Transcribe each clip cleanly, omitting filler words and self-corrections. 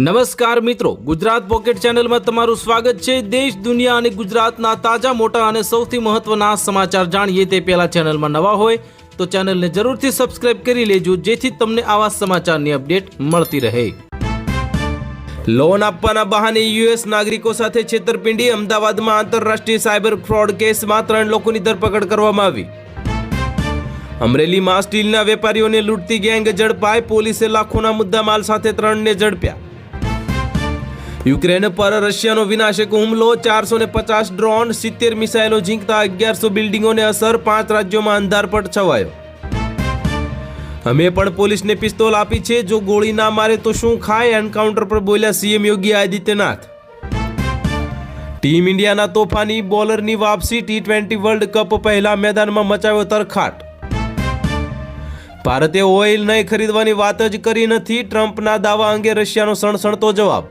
નમસ્કાર મિત્રો, ગુજરાત પોકેટ ચેનલમાં તમારું સ્વાગત છે। દેશ દુનિયા અને ગુજરાતના તાજા મોટા અને સૌથી મહત્વના સમાચાર જાણીએ તે પહેલા ચેનલમાં નવા હોય તો ચેનલને જરૂરથી સબસ્ક્રાઇબ કરી લેજો, જેથી તમને આવા સમાચારની અપડેટ મળતી રહે। લોન આપવાના બહાને યુએસ નાગરિકો સાથે છેતરપિંડી। અમદાવાદમાં આંતરરાષ્ટ્રીય સાયબર ફ્રોડ કેસમાં 3 લોકોની ધરપકડ કરવામાં આવી। અમરેલીમાં સ્ટીલના વેપારીઓને લૂંટતી ગેંગ ઝડપાઈ। પોલીસે લાખોના મુદ્દામાલ સાથે 3ને ઝડપ્યા। યુક્રેન પર રશિયાનો વિનાશક હુમલો। 450 ડ્રોન, 70 મિસાઇલો ઝીંકતા 1100 બિલ્ડિંગોને અસર। 5 રાજ્યોમાં અંધારપટ છવાયો। અમે પણ પોલીસને પિસ્તોલ આપી છે, જો ગોળી ના મારે તો શું ખાય, એન્કાઉન્ટર પર બોલ્યા સીએમ યોગી આદિત્યનાથ। ટીમ ઇન્ડિયાના તોફાની બોલરની વાપસી। T20 વર્લ્ડ કપ પહેલા મેદાનમાં મચાવ્યો તરખાટ। ભારતે ઓઇલ નહીં ખરીદવાની વાત જ કરી નથી। ટ્રમ્પના દાવા અંગે રશિયાનો સણસણતો જવાબ।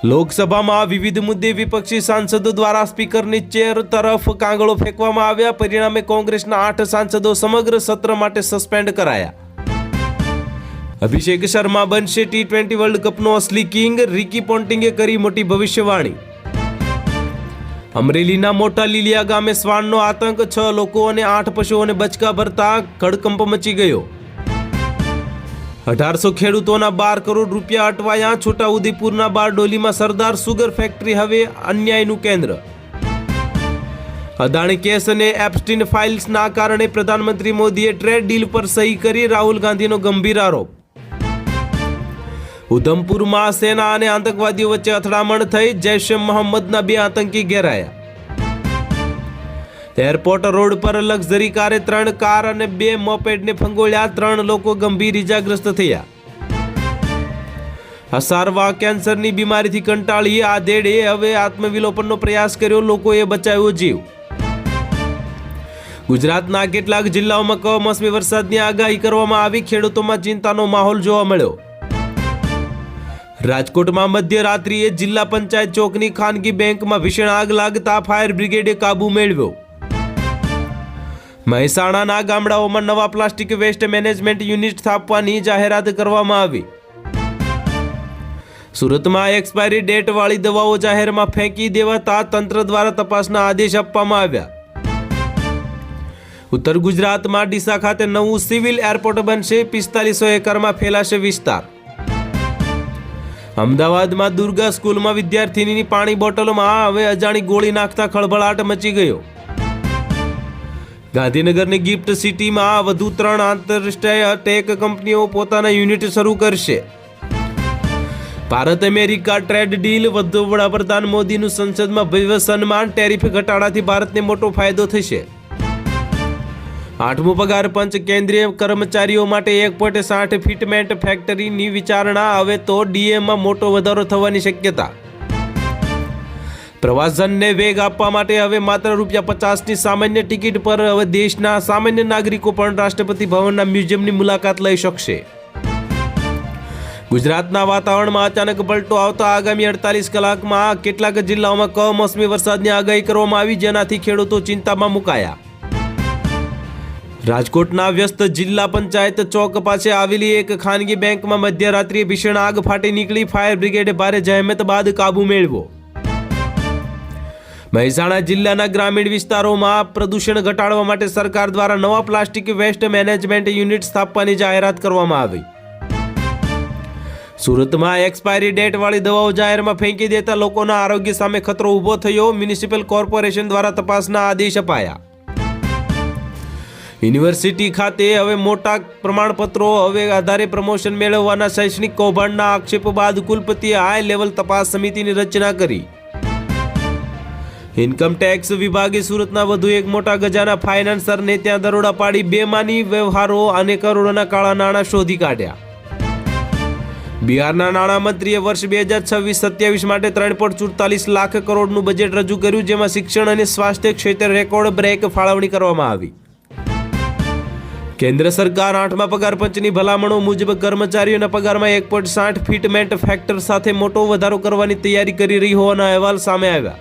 લોકસભામાં વિવિધ મુદ્દે વિપક્ષી સાંસદો દ્વારા સ્પીકરની ચેર તરફ કાંગળો ફેંકવામાં આવ્યા। પરિણામે કોંગ્રેસના 8 સાંસદો સમગ્ર સત્ર માટે સસ્પેન્ડ કરાયા। અભિષેક શર્મા બનશે T20 વર્લ્ડ કપનો અસલી કિંગ। રિકી પોન્ટિંગે કરી મોટી ભવિષ્યવાણી। અમરેલીના મોટા લીલિયા ગામે શ્વાનનો આતંક। 6 લોકો અને 8 પશુઓને બચકા ભરતા ખડકંપ મચી ગયો। 1800 ખેડૂતોના 12 કરોડ રૂપિયા અટવાયા। છોટાઉદેપુરના બારડોલીમાં સરદાર સુગર ફેક્ટરી હવે અન્યાયનું કેન્દ્ર। અદાણી કેસ અને એપ્સ્ટીન ફાઇલ્સના કારણે પ્રધાનમંત્રી મોદીએ ટ્રેડ ડીલ પર સહી કરી। રાહુલ ગાંધીનો ગંભીર આરોપ। ઉધમપુરમાં સેના અને આતંકવાદીઓ વચ્ચે અથડામણ થઈ। જૈશ એ મોહમ્મદના 2 આતંકી ઘેરાયા। એરપોર્ટ રોડ પર લક્ઝરી કારે 3 કાર અને 2 મોપેડને ફંગોળ્યા। 3 લોકો ગંભીર ઇજાગ્રસ્ત થયા। અસારવા કેન્સરની બીમારીથી કંટાળી આધેડે હવે આત્મવિલોપનનો પ્રયાસ કર્યો। લોકોએ બચાવ્યો જીવ। ગુજરાતના કેટલાક જિલ્લાઓમાં કમોસમી વરસાદની આગાહી કરવામાં આવી। ખેડૂતોમાં ચિંતાનો માહોલ જોવા મળ્યો। રાજકોટમાં મધ્યરાત્રિએ જિલ્લા પંચાયત ચોકની ખાનગી બેંકમાં ભીષણ આગ લાગતા ફાયર બ્રિગેડે કાબુ મેળવ્યો। મહેસાણાના ગામડાઓમાં નવા પ્લાસ્ટિક વેસ્ટ મેનેજમેન્ટ યુનિટ સ્થાપવાની જાહેરાત કરવામાં આવી। સુરતમાં એક્સપાયરી ડેટ વાળી દવાઓ જાહેરમાં ફેંકી દેવાતા તંત્ર દ્વારા તપાસના આદેશ આપવામાં આવ્યા। ઉત્તર ગુજરાતમાં ડીસા ખાતે નવું સિવિલ એરપોર્ટ બનશે। 4500 એકરમાં ફેલાશે વિસ્તાર। અમદાવાદમાં દુર્ગા સ્કૂલમાં વિદ્યાર્થીનીની પાણી બોટલમાં હવે અજાણી ગોળી નાખતા ખળભળાટ મચી ગયો। ગાંધીનગરની ગિફ્ટ સિટીમાં વધુ 3 આંતરરાષ્ટ્રીય ટેક કંપનીઓ પોતાના યુનિટ શરૂ કરશે। ભારત અમેરિકા ટ્રેડ ડીલ વધુ। વડાપ્રધાન મોદીનું સંસદમાં ભવ્ય સન્માન। ટેરિફ ઘટાડાથી ભારતને મોટો ફાયદો થશે। 8મો પગાર પંચ। કેન્દ્રીય કર્મચારીઓ માટે 1.60 ફિટમેન્ટ ફેક્ટરીની વિચારણા। હવે તો ડીએમાં મોટો વધારો થવાની શક્યતા। પ્રવાસનને વેગ આપવા માટે હવે માત્ર ₹50ની સામાન્ય ટિકિટ પર હવે દેશના સામાન્ય નાગરિકો પણ રાષ્ટ્રપતિ ભવનના મ્યુઝિયમની મુલાકાત લઈ શકશે। ગુજરાતના વાતાવરણમાં અચાનક પલટો આવતા આગામી 48 કલાકમાં કેટલાક જિલ્લાઓમાં કમોસમી વરસાદની આગાહી કરવામાં આવી, જેનાથી ખેડૂતો ચિંતામાં મુકાયા। રાજકોટના વ્યસ્ત જિલ્લા પંચાયત ચોક પાસે આવેલી એક ખાનગી બેંકમાં મધ્યરાત્રિએ ભીષણ આગ ફાટી નીકળી। ફાયર બ્રિગેડે ભારે જહેમત બાદ કાબુ મેળવ્યો। મહેસાણા જિલ્લાના ગ્રામીણ વિસ્તારોમાં પ્રદૂષણ ઘટાડવા માટે સરકાર દ્વારા નવા પ્લાસ્ટિક વેસ્ટ મેનેજમેન્ટ યુનિટ સ્થાપવાની જાહેરાત કરવામાં આવી। સુરતમાં એક્સપાયરી ડેટ વાળી દવાઓ જાહેરમાં ફેંકી દેતા લોકોના આરોગ્ય સામે ખતરો ઊભો થયો। મ્યુનિસિપલ કોર્પોરેશન દ્વારા તપાસના આદેશ અપાયા। યુનિવર્સિટી ખાતે હવે મોટા પ્રમાણપત્રો આધારે પ્રમોશન મેળવવાના શૈક્ષણિક કૌભાંડના આક્ષેપો બાદ કુલપતિએ હાઈ લેવલ તપાસ સમિતિની રચના કરી। ઇન્કમ ટેક્સ વિભાગે સુરતના વધુ એક મોટા ગજાના ફાઇનાન્સરને ત્યાં દરોડા પાડી બેમાની વ્યવહારો અને કરોડોના કાળા નાણાં શોધી કાઢ્યા। બિહારના નાણામંત્રીએ વર્ષ 2026-27 માટે 3.44 લાખ કરોડનું બજેટ રજૂ કર્યું, જેમાં શિક્ષણ અને સ્વાસ્થ્ય ક્ષેત્રે રેકોર્ડ બ્રેક ફાળવણી કરવામાં આવી। કેન્દ્ર સરકાર 8મા પગાર પંચની ભલામણો મુજબ કર્મચારીઓના પગારમાં 1.60 ફિટમેન્ટ ફેક્ટર સાથે મોટો વધારો કરવાની તૈયારી કરી રહી હોવાના અહેવાલ સામે આવ્યા।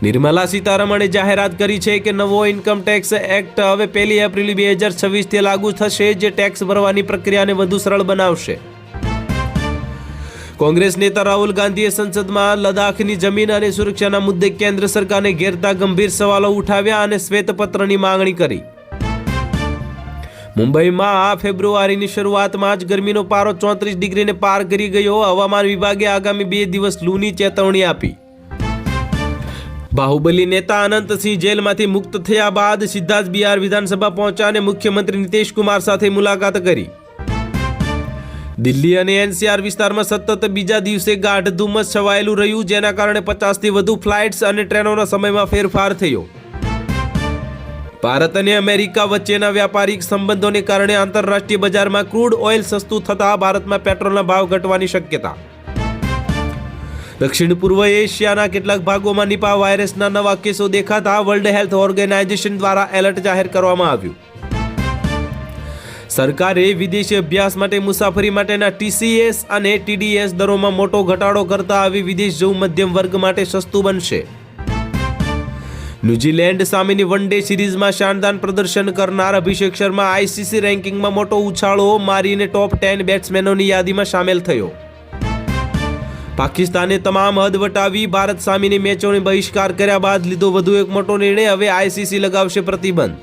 નિર્મલા સીતારમણે જાહેરાત કરી છે કે નવો ઇન્કમ ટેક્સ એક્ટ હવે 1 એપ્રિલ 2026 થી લાગુ થશે, જે ટેક્સ ભરવાની પ્રક્રિયાને વધુ સરળ બનાવશે। કોંગ્રેસ નેતા રાહુલ ગાંધીએ સંસદમાં લદ્દાખની જમીન અને સુરક્ષાના મુદ્દે કેન્દ્ર સરકારને ઘેરતા ગંભીર સવાલો ઉઠાવ્યા અને શ્વેતપત્રની માંગણી કરી. મુંબઈમાં આ ફેબ્રુઆરીની શરૂઆતમાં જ ગરમીનો પારો 34 ડિગ્રીને પાર કરી ગયો. હવામાન વિભાગે આગામી 2 દિવસ લૂની ચેતવણી આપી. બાહુબલી નેતા અનંતસિંહ જેલમાંથી મુક્ત થયા બાદ સીધા જ બિહાર વિધાનસભા પહોંચ્યા અને મુખ્યમંત્રી નીતિશ કુમાર સાથે મુલાકાત કરી. દિલ્હી અને એનસીઆર વિસ્તારમાં સતત બીજા દિવસે ગાઢ ધુમ્મસ છવાયેલું રહ્યું, જેના કારણે 50થી વધુ ફ્લાઇટ્સ અને ટ્રેનોના સમયમાં ફેરફાર થયો. ભારત અને અમેરિકા વચ્ચેના વ્યાપારિક સંબંધોને કારણે આંતરરાષ્ટ્રીય બજારમાં ક્રૂડ ઓઇલ સસ્તું થતાં ભારતમાં પેટ્રોલના ભાવ ઘટવાની શક્યતા. દક્ષિણ પૂર્વ એશિયાના કેટલાક ભાગોમાં નિપાહ વાયરસના નવા કેસો દેખાતા વર્લ્ડ હેલ્થ ઓર્ગેનાઇઝેશન દ્વારા એલર્ટ જાહેર કરવામાં આવ્યું. સરકારે વિદેશી અભ્યાસ માટે મુસાફરી માટેના TCS અને TDS દરોમાં મોટો ઘટાડો કરતા આવી વિદેશ જવું મધ્યમ વર્ગ માટે સસ્તું બનશે. ન્યૂઝીલેન્ડ સામેની વન ડે સિરીઝમાં શાનદાર પ્રદર્શન કરનાર અભિષેક શર્મા ICC રેન્કિંગમાં મોટો ઉછાળો મારીને ટોપ 10 બેટ્સમેનોની યાદીમાં સામેલ થયો. પાકિસ્તાને તમામ હદ વટાવી ભારત સામેની મેચોને બહિષ્કાર કર્યા બાદ લીધો વધુ એક મોટો નિર્ણય. હવે ICC લગાવશે પ્રતિબંધ.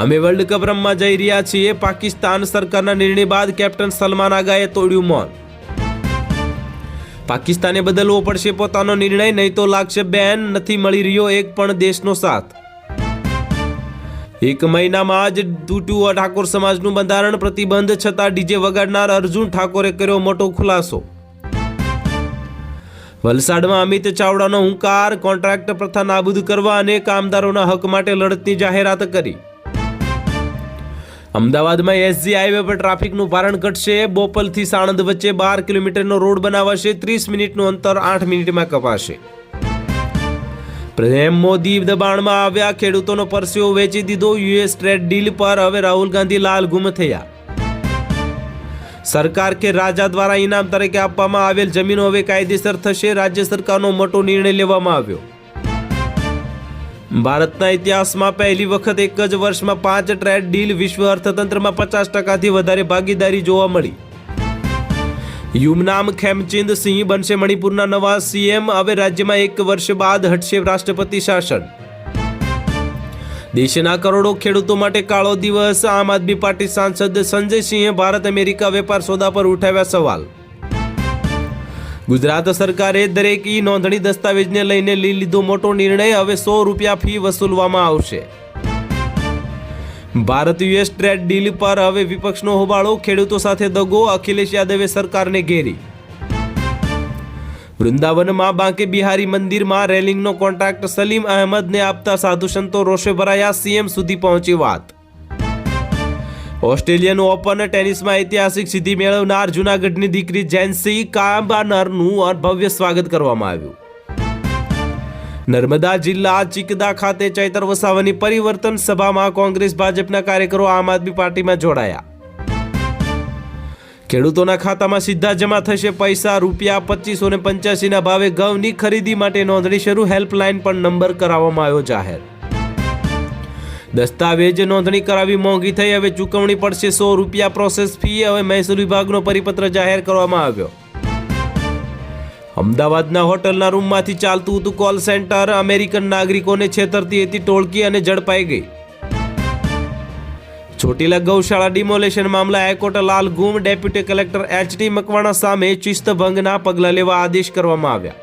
અમે વર્લ્ડ કપ રમવા જઈ રહ્યા છીએ. પાકિસ્તાન સરકારના નિર્ણય બાદ કેપ્ટન સલમાન આગાએ તોડ્યું મૌન. પાકિસ્તાને બદલવો પડશે પોતાનો નિર્ણય, નહીં તો લાગશે બેન. નથી મળી રહ્યો એક પણ દેશનો સાથ. એક મહિનામાં જ તૂટ્યું ઠાકોર સમાજનું બંધારણ. પ્રતિબંધ છતાં ડીજે વગાડનાર અર્જુન ઠાકોરે કર્યો મોટો ખુલાસો. વલસાડમાં અમિત ચાવડાનો હુંકાર. કોન્ટ્રાક્ટ પ્રથા નાબૂદ કરવા અને કામદારોના હક માટે લડતની જાહેરાત કરી. અમદાવાદમાં SG હાઈવે પર ટ્રાફિકનું ભારણ ઘટશે. બોપલથી સાણંદ વચ્ચે 12 કિલોમીટરનો રોડ બનાવાશે. 30 મિનિટનું અંતર 8 મિનિટમાં કપાશે. પ્રધાન મોદી દબાણમાં આવ્યા. ખેડૂતોનો પરસેવો વેચી દીધો. US ટ્રેડ ડીલ પર હવે રાહુલ ગાંધી લાલ ગુમ થયા. સરકાર કે રાજા દ્વારા ઇનામ તરીકે આપવામાં આવેલ જમીનો હવે કાયદેસર થશે. રાજ્ય સરકારનો મોટો નિર્ણય લેવામાં આવ્યો. ભારતના ઇતિહાસમાં પહેલી વખત એક જ વર્ષમાં 5 ટ્રેડ ડીલ. વિશ્વ અર્થતંત્રમાં 50%થી વધારે ભાગીદારી જોવા મળી. યુમનામ ખેમચંદ સિંહ બનશે મણિપુરના નવા CM. હવે રાજ્યમાં એક વર્ષ બાદ હટશે રાષ્ટ્રપતિ શાસન. દેશના કરોડો ખેડૂતો માટે કાળો દિવસ. આમ આદમી પાર્ટી સાંસદ સંજય સિંહે ભારત અમેરિકા વેપાર સોદા પર ઉઠાવ્યા સવાલ. ગુજરાત સરકારે દરેક નોંધણી દસ્તાવેજને લઈને લીધો મોટો નિર્ણય. હવે 100 રૂપિયા ફી વસૂલવામાં આવશે. ભારત US ટ્રેડ ડીલ પર હવે વિપક્ષનો હોબાળો. ખેડૂતો સાથે દગો. અખિલેશ યાદવે સરકારને ઘેરી. વૃંદાવનમાં બાંકે બિહારી મંદિરમાં રેલિંગનો કોન્ટ્રાક્ટ સલીમ અહેમદને આપતા સાધુ સંતો રોષે ભરાયા. CM સુધી પહોંચી વાત. ઓસ્ટ્રેલિયન ઓપન ટેનિસમાં ઐતિહાસિક સિદ્ધિ મેળવનાર જૂનાગઢની દીકરી જેન્સી કાબાનરનું ભવ્ય સ્વાગત કરવામાં આવ્યું. નર્મદા જિલ્લા ચિકદા ખાતે ચૈતર વસાવાની પરિવર્તન સભામાં કોંગ્રેસ ભાજપના કાર્યકરો આમ આદમી પાર્ટીમાં જોડાયા. ખેડૂતોના ખાતામાં સીધા જમા થશે પૈસા. રૂપિયા 2585ના ભાવે ઘઉંની ખરીદી માટે નોંધણી શરૂ. હેલ્પલાઇન પણ નંબર કરાવવામાં આવ્યો જાહેર. દસ્તાવેજ નોંધણી કરાવી મોંઘી થઈ. હવે ચૂકવણી પડશે 100 રૂપિયા પ્રોસેસ ફી. હવે મહેસૂલ વિભાગનો પરિપત્ર જાહેર કરવામાં આવ્યો. અમદાવાદના હોટલના રૂમમાંથી ચાલતું હતું કોલ સેન્ટર. અમેરિકન નાગરિકોને છેતરતી હતી ટોળકી અને ઝડપાઈ ગઈ. ચોટીલા ગૌશાળા ડિમોલેશન મામલે હાઈકોર્ટે લાલ ગુમ. ડેપ્યુટી કલેક્ટર HT મકવાણા સામે શિસ્તભંગના પગલાં લેવા આદેશ કરવામાં આવ્યા.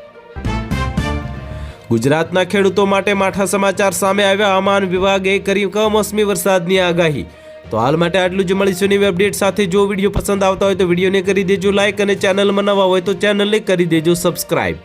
ગુજરાતના ખેડૂતો માટે માઠા સમાચાર સામે આવ્યા. હવામાન વિભાગે કરી કમોસમી વરસાદની આગાહી. તો હાલ માટે આટલું જ. મળીશું નવી અપડેટ સાથે. જો વિડીયો પસંદ આવતા હોય તો વિડીયોને કરી દેજો લાઈક અને ચેનલમાં નવા હોય તો ચેનલને કરી દેજો સબસ્ક્રાઈબ.